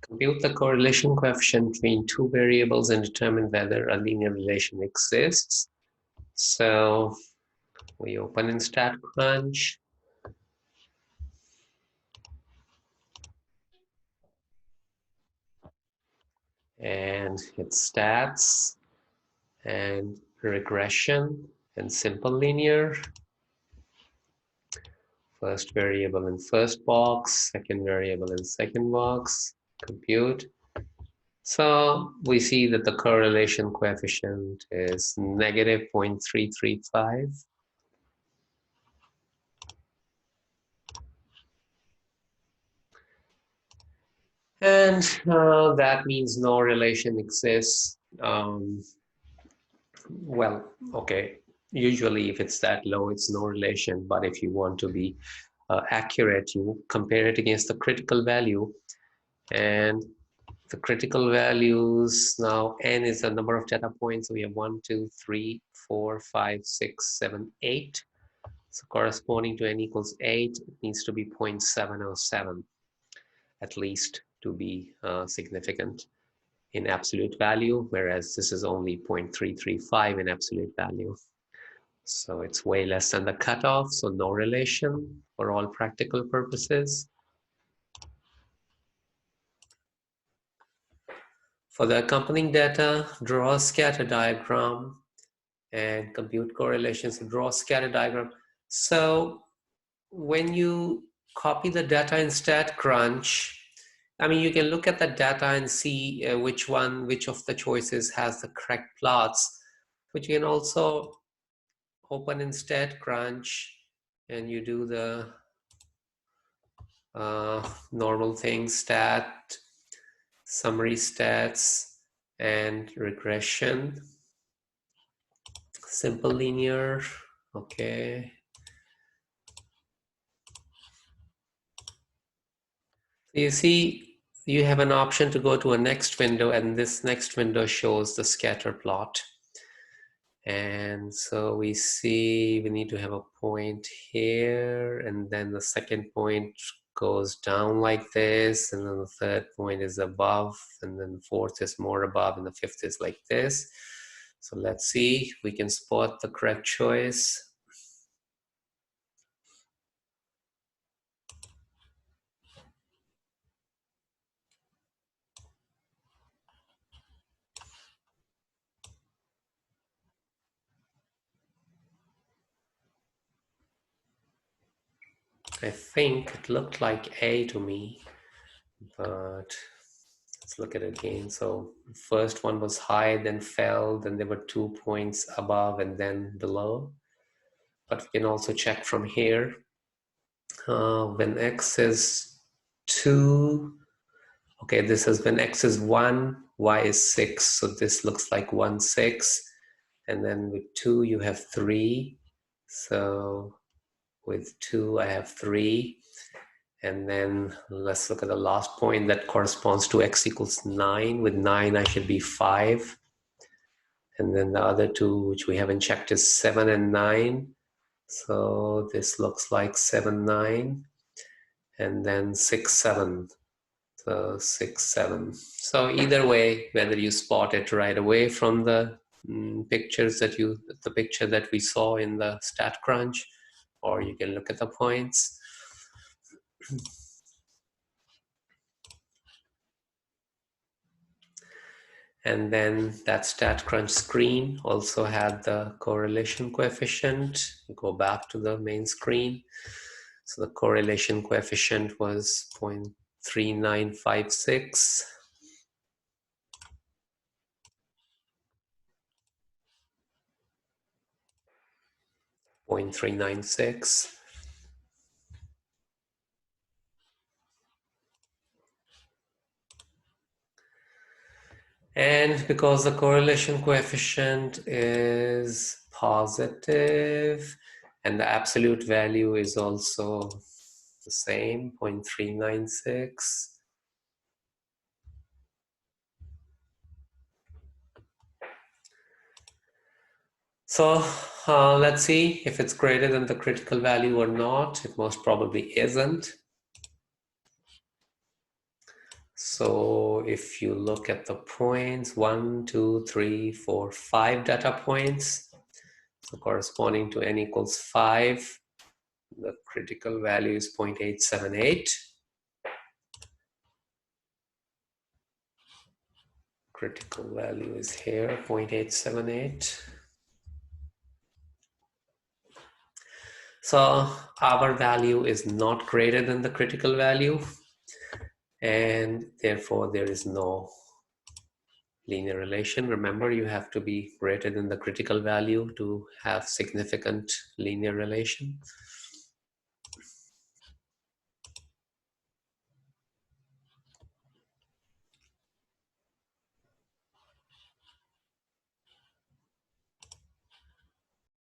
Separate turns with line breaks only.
Compute the correlation coefficient between two variables and determine whether a linear relation exists. So we open in StatCrunch. And it's stats and regression and simple linear. First variable in first box, second variable in second box, compute. So we see that the correlation coefficient is negative 0.335. And that means no relation exists. Well, okay, usually if it's that low, it's no relation. But if you want to be accurate, you compare it against the critical value. And the critical values, now n is the number of data points. So we have 1, 2, 3, 4, 5, 6, 7, 8. So corresponding to n equals 8, it needs to be 0.707 at least to be significant in absolute value, whereas this is only 0.335 in absolute value. So it's way less than the cutoff, so no relation for all practical purposes. For the accompanying data, draw a scatter diagram and compute correlations. Draw a scatter diagram. So when you copy the data in StatCrunch, I mean, you can look at the data and see which of the choices has the correct plots, but you can also open in StatCrunch and you do the normal things, stat, summary stats, and regression, simple linear, okay. You see, you have an option to go to a next window, and this next window shows the scatter plot. And so we see we need to have a point here, and then the second point goes down like this, and then the third point is above, and then the fourth is more above, and the fifth is like this. So let's see if we can spot the correct choice. I think it looked like A to me, but let's look at it again. So first one was high, then fell, then there were 2 points above and then below. But we can also check from here. When x is 2, okay, this has been x is 1, y is 6, so this looks like 1, 6. And then with 2, you have 3. So with 2, I have 3. And then let's look at the last point that corresponds to x equals 9. With 9, I should be 5. And then the other two, which we haven't checked, is 7 and 9. So this looks like 7, 9. And then 6, 7. So 6, 7. So either way, whether you spot it right away from the pictures that the picture that we saw in the StatCrunch, or you can look at the points. And then that StatCrunch screen also had the correlation coefficient. Go back to the main screen. So the correlation coefficient was 0.3956. 0.396. And because the correlation coefficient is positive and the absolute value is also the same, 0.396. So let's see if it's greater than the critical value or not. It most probably isn't. So if you look at the points, 1, 2, 3, 4, 5 data points, so corresponding to n equals 5, the critical value is 0.878. Critical value is here, 0.878. So our value is not greater than the critical value, and therefore there is no linear relation. Remember, you have to be greater than the critical value to have significant linear relation.